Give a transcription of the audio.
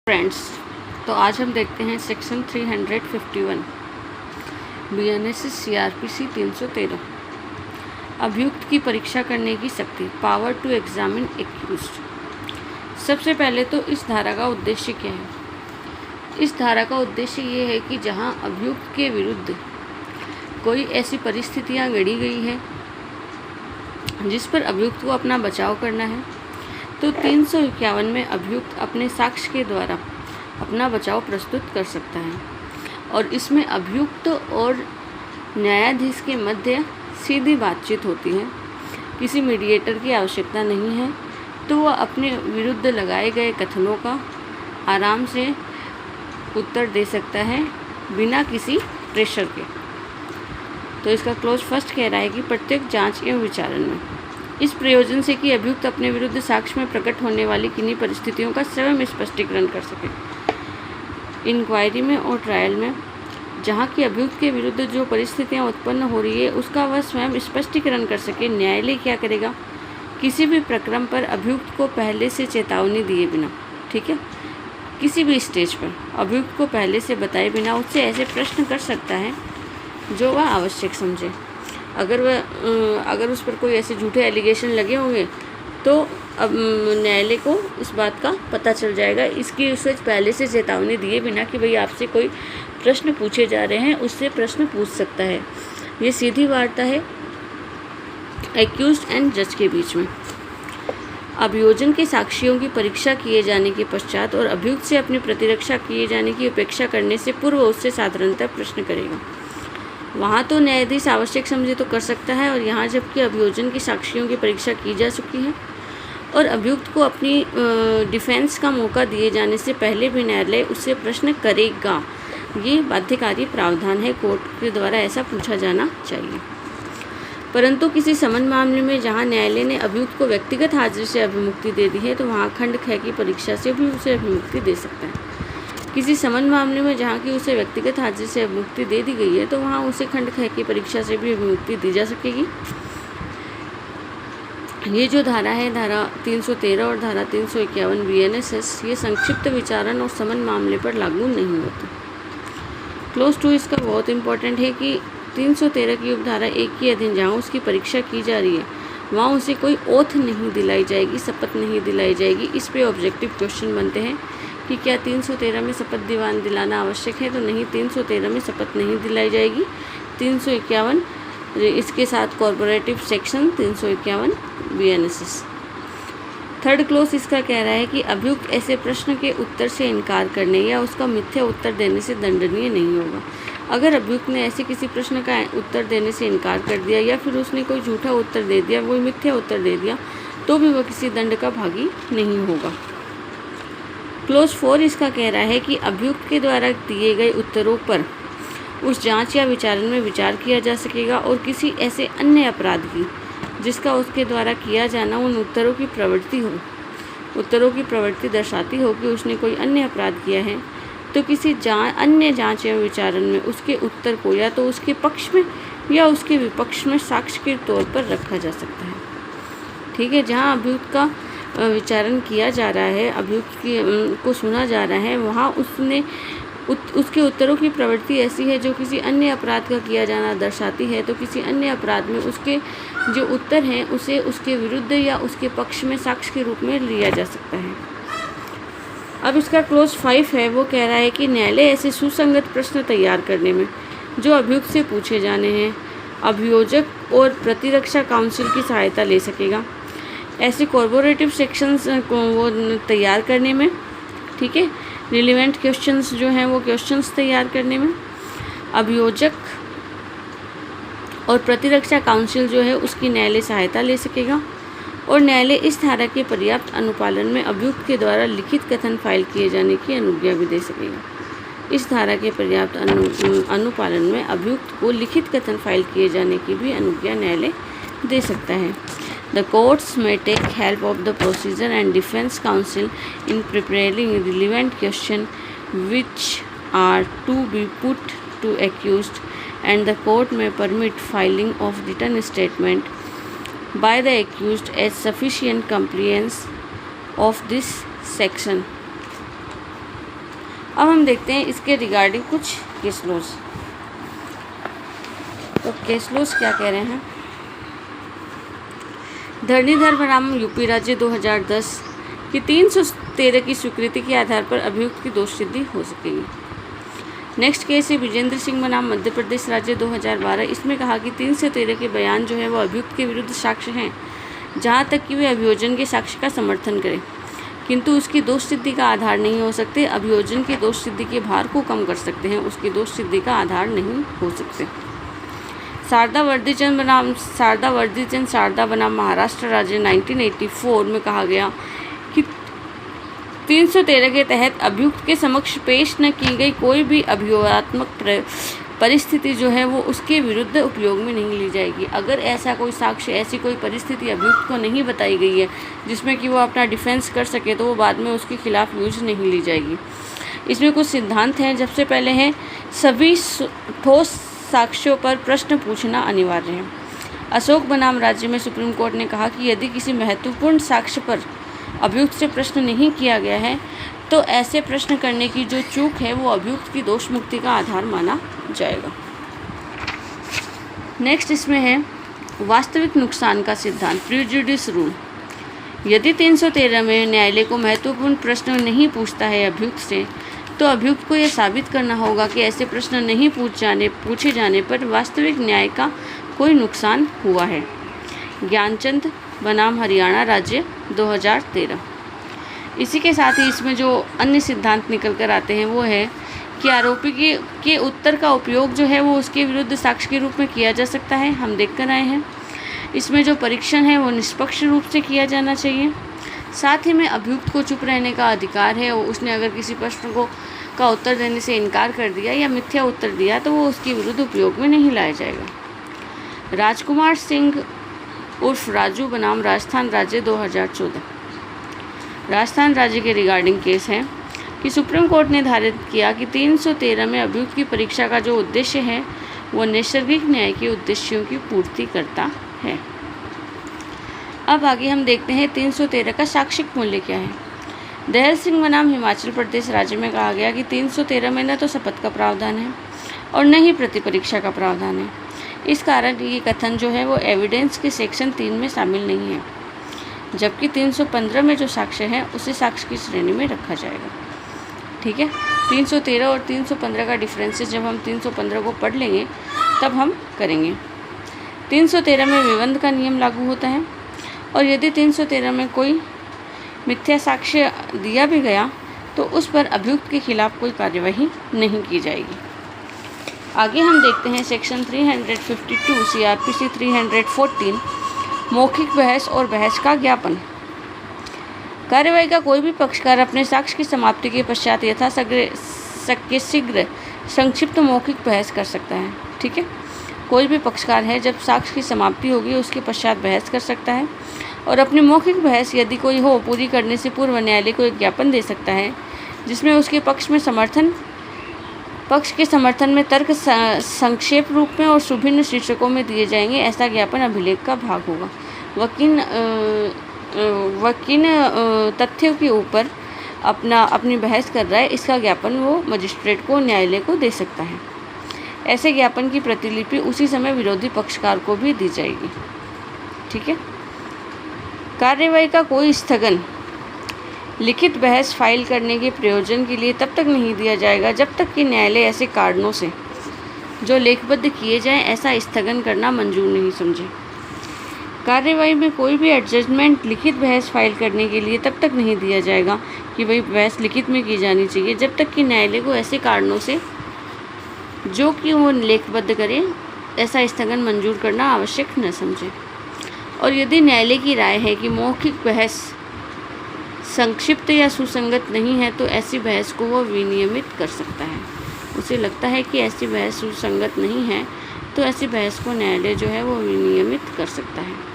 Friends, तो आज हम देखते हैं सेक्शन 351 बीएनएस सीआरपीसी 313 अभियुक्त की परीक्षा करने की शक्ति, पावर टू एग्जामिन एक्यूज्ड। सबसे पहले तो इस धारा का उद्देश्य क्या है? इस धारा का उद्देश्य ये है कि जहां अभियुक्त के विरुद्ध कोई ऐसी परिस्थितियां गढ़ी गई है जिस पर अभियुक्त को अपना बचाव करना है, तो 351 में अभियुक्त अपने साक्ष्य के द्वारा अपना बचाव प्रस्तुत कर सकता है और इसमें अभियुक्त और न्यायाधीश के मध्य सीधी बातचीत होती है। किसी मीडिएटर की आवश्यकता नहीं है, तो वह अपने विरुद्ध लगाए गए कथनों का आराम से उत्तर दे सकता है बिना किसी प्रेशर के। तो इसका क्लोज फर्स्ट कह रहा है कि प्रत्येक जांच एवं विचारण में इस प्रयोजन से कि अभियुक्त अपने विरुद्ध साक्ष्य में प्रकट होने वाली किन्हीं परिस्थितियों का स्वयं स्पष्टीकरण कर सके। इंक्वायरी में और ट्रायल में जहाँ की अभियुक्त के विरुद्ध जो परिस्थितियाँ उत्पन्न हो रही है उसका वह स्वयं स्पष्टीकरण कर सके। न्यायालय क्या करेगा? किसी भी प्रकरण पर अभियुक्त को पहले से चेतावनी दिए बिना, ठीक है, किसी भी स्टेज पर अभियुक्त को पहले से बताए बिना उससे ऐसे प्रश्न कर सकता है जो वह आवश्यक समझे। अगर उस पर कोई ऐसे झूठे एलिगेशन लगे होंगे तो अब न्यायालय को इस बात का पता चल जाएगा, इसकी उसे पहले से चेतावनी दिए बिना कि भाई आपसे कोई प्रश्न पूछे जा रहे हैं, उससे प्रश्न पूछ सकता है। ये सीधी वार्ता है एक्यूज्ड एंड जज के बीच में। अभियोजन के साक्षियों की परीक्षा किए जाने के पश्चात और अभियुक्त से अपनी प्रतिरक्षा किए जाने की अपेक्षा करने से पूर्व उससे साधारणतः प्रश्न करेगा। वहाँ तो न्यायाधीश आवश्यक समझे तो कर सकता है, और यहाँ जबकि अभियोजन की साक्षियों की परीक्षा की जा चुकी है और अभियुक्त को अपनी डिफेंस का मौका दिए जाने से पहले भी न्यायालय उससे प्रश्न करेगा। ये बाध्यकारी प्रावधान है, कोर्ट के द्वारा ऐसा पूछा जाना चाहिए। परंतु किसी समन मामले में जहाँ न्यायालय ने अभियुक्त को व्यक्तिगत हाजिरी से अभिमुक्ति दे दी है, तो वहाँ खंड ख की परीक्षा से भी उसे अभिमुक्ति दे सकता है। किसी समन मामले में जहाँ की उसे व्यक्तिगत हाजिरी से अभिमुक्ति दे दी गई है, तो वहाँ उसे खंड ख की परीक्षा से भी अभिमुक्ति दी जा सकेगी। ये जो धारा है, धारा 313 और धारा 351 बीएनएस, ये संक्षिप्त विचारण और समन मामले पर लागू नहीं होती। क्लोज टू इसका बहुत इंपॉर्टेंट है कि 313 की उपधारा 1 के अधीन जहाँ उसकी परीक्षा की जा रही है, वहाँ उसे कोई ओथ नहीं दिलाई जाएगी, शपथ नहीं दिलाई जाएगी। इस पे ऑब्जेक्टिव क्वेश्चन बनते हैं कि क्या 313 में शपथ दिलाना आवश्यक है? तो नहीं, 313 में शपथ नहीं दिलाई जाएगी। 351 इसके साथ corporative section 351 BNS. Third close इसका कह रहा है कि अभियुक्त ऐसे प्रश्न के उत्तर से इनकार करने या उसका मिथ्या उत्तर देने से दंडनीय नहीं होगा। अगर अभियुक्त ने ऐसे किसी प्रश्न का उत्तर देने से इनकार कर दिया या फिर उसने कोई झूठा उत्तर दे दिया, कोई मिथ्या उत्तर दे दिया, तो भी वह किसी दंड का भागी नहीं होगा। क्लोज 4 इसका कह रहा है कि अभियुक्त के द्वारा दिए गए उत्तरों पर उस जांच या विचारण में विचार किया जा सकेगा और किसी ऐसे अन्य अपराध की जिसका उसके द्वारा किया जाना उन उत्तरों की प्रवृत्ति दर्शाती हो कि उसने कोई अन्य अपराध किया है, तो किसी अन्य जांच या विचारण में उसके उत्तर को या तो उसके पक्ष में या उसके विपक्ष में साक्ष्य के तौर पर रखा जा सकता है। ठीक है, जहाँ अभियुक्त का विचारण किया जा रहा है, अभियुक्त को सुना जा रहा है, वहाँ उसके उत्तरों की प्रवृत्ति ऐसी है जो किसी अन्य अपराध का किया जाना दर्शाती है, तो किसी अन्य अपराध में उसके जो उत्तर हैं उसे उसके विरुद्ध या उसके पक्ष में साक्ष्य के रूप में लिया जा सकता है। अब इसका क्लोज 5 है, वो कह रहा है कि न्यायालय ऐसे सुसंगत प्रश्न तैयार करने में जो अभियुक्त से पूछे जाने हैं अभियोजक और प्रतिरक्षा काउंसिल की सहायता ले सकेगा। ऐसे कॉर्पोरेटिव सेक्शंस को वो तैयार करने में, ठीक है, रिलेवेंट क्वेश्चंस जो हैं वो क्वेश्चंस तैयार करने में अभियोजक और प्रतिरक्षा काउंसिल जो है उसकी न्यायालय सहायता ले सकेगा। और न्यायालय इस धारा के पर्याप्त अनुपालन में अभियुक्त के द्वारा लिखित कथन फाइल किए जाने की अनुज्ञा भी दे सकेगा। इस धारा के पर्याप्त अनुपालन में अभियुक्त को लिखित कथन फाइल किए जाने की भी अनुज्ञा न्यायालय दे सकता है। The courts may take help of the procedure and defense counsel in preparing relevant questions which are to be put to accused, and the court may permit filing of written statement by the accused as sufficient compliance of this section. अब हम देखते हैं इसके regarding कुछ case laws. तो case laws क्या कह रहे हैं। धरणीधर बनाम यूपी राज्य 2010 की 313 की स्वीकृति के आधार पर अभियुक्त की दोष सिद्धि हो सकेगी। नेक्स्ट केस है विजेंद्र सिंह बनाम मध्य प्रदेश राज्य 2012। इसमें कहा कि 313 के बयान जो है वो अभियुक्त के विरुद्ध साक्ष्य हैं, जहाँ तक कि वे अभियोजन के साक्ष्य का समर्थन करें, किंतु उसकी दोष सिद्धि का आधार नहीं हो सकते। अभियोजन की दोष सिद्धि के भार को कम कर सकते हैं, उसकी दोष सिद्धि का आधार नहीं हो सकते। शारदा वर्दीचंद बनाम महाराष्ट्र राज्य 1984 में कहा गया कि 313 के तहत अभियुक्त के समक्ष पेश न की गई कोई भी अभियोगात्मक परिस्थिति जो है वो उसके विरुद्ध उपयोग में नहीं ली जाएगी। अगर ऐसा कोई साक्ष्य, ऐसी कोई परिस्थिति अभियुक्त को नहीं बताई गई है जिसमें कि वो अपना डिफेंस कर सके, तो वो बाद में उसके खिलाफ यूज नहीं ली जाएगी। इसमें कुछ सिद्धांत हैं। सबसे पहले है सभी ठोस साक्ष्यों पर प्रश्न पूछना अनिवार्य है। अशोक बनाम राज्य में सुप्रीम कोर्ट ने कहा कि यदि किसी महत्वपूर्ण साक्ष्य पर अभियुक्त से प्रश्न नहीं किया गया है तो ऐसे प्रश्न करने की जो चूक है वो अभियुक्त की दोष मुक्ति का आधार माना जाएगा। नेक्स्ट इसमें है वास्तविक नुकसान का सिद्धांत, प्रिजुडिस रूल। यदि 313 में न्यायालय को महत्वपूर्ण प्रश्न नहीं पूछता है अभियुक्त से, तो अभियुक्त को यह साबित करना होगा कि ऐसे प्रश्न नहीं पूछे जाने पर वास्तविक न्याय का कोई नुकसान हुआ है। ज्ञानचंद बनाम हरियाणा राज्य 2013। इसी के साथ ही इसमें जो अन्य सिद्धांत निकल कर आते हैं वो है कि आरोपी के उत्तर का उपयोग जो है वो उसके विरुद्ध साक्ष्य के रूप में किया जा सकता है, हम देख कर आए हैं। इसमें जो परीक्षण है वो निष्पक्ष रूप से किया जाना चाहिए। साथ ही में अभियुक्त को चुप रहने का अधिकार है। उसने अगर किसी प्रश्न का उत्तर देने से इनकार कर दिया या मिथ्या उत्तर दिया तो वो उसके विरुद्ध उपयोग में नहीं लाया जाएगा। राजकुमार सिंह उर्फ राजू बनाम राजस्थान राज्य 2014। राजस्थान राज्य के रिगार्डिंग केस है कि सुप्रीम कोर्ट ने निर्धारित किया कि 313 में अभियुक्त की परीक्षा का जो उद्देश्य है वो नैसर्गिक न्याय के उद्देश्यों की पूर्ति करता है। अब आगे हम देखते हैं 313 का साक्षिक मूल्य क्या है। दहल सिंह बनाम हिमाचल प्रदेश राज्य में कहा गया कि 313 में न तो शपथ का प्रावधान है और न ही प्रतिपरीक्षा का प्रावधान है। इस कारण ये कथन जो है वो एविडेंस के सेक्शन 3 में शामिल नहीं है, जबकि 315 में जो साक्ष्य है उसे साक्ष्य की श्रेणी में रखा जाएगा। ठीक है, 313 और 315 का डिफरेंस जब हम 315 को पढ़ लेंगे तब हम करेंगे। 313 में विबंध का नियम लागू होता है और यदि 313 में कोई मिथ्या साक्ष्य दिया भी गया तो उस पर अभियुक्त के खिलाफ कोई कार्यवाही नहीं की जाएगी। आगे हम देखते हैं सेक्शन 352 CRPC 314 मौखिक बहस और बहस का ज्ञापन। कार्यवाही का कोई भी पक्षकार अपने साक्ष्य की समाप्ति के पश्चात शीघ्र संक्षिप्त मौखिक बहस कर सकता है। ठीक है, कोई भी पक्षकार है जब साक्ष्य की समाप्ति होगी उसके पश्चात बहस कर सकता है और अपनी मौखिक बहस यदि कोई हो पूरी करने से पूर्व न्यायालय को एक ज्ञापन दे सकता है जिसमें उसके पक्ष के समर्थन में तर्क संक्षेप रूप में और सुभिन्न शीर्षकों में दिए जाएंगे। ऐसा ज्ञापन अभिलेख का भाग होगा। वकील तथ्यों के ऊपर अपनी बहस कर रहा है, इसका ज्ञापन वो मजिस्ट्रेट को न्यायालय को दे सकता है। ऐसे ज्ञापन की प्रतिलिपि उसी समय विरोधी पक्षकार को भी दी जाएगी। ठीक है, कार्यवाही का कोई स्थगन लिखित बहस फाइल करने के प्रयोजन के लिए तब तक नहीं दिया जाएगा जब तक कि न्यायालय ऐसे कारणों से जो लेखबद्ध किए जाएं ऐसा स्थगन करना मंजूर नहीं समझे। कार्यवाही में कोई भी एडजस्टमेंट लिखित बहस फाइल करने के लिए तब तक नहीं दिया जाएगा कि वही बहस लिखित में की जानी चाहिए जब तक कि न्यायालय को ऐसे कारणों से जो कि वो लेखबद्ध करे ऐसा स्थगन मंजूर करना आवश्यक न समझे। और यदि न्यायालय की राय है कि मौखिक बहस संक्षिप्त या सुसंगत नहीं है तो ऐसी बहस को वो विनियमित कर सकता है। उसे लगता है कि ऐसी बहस सुसंगत नहीं है तो ऐसी बहस को न्यायालय जो है वो विनियमित कर सकता है।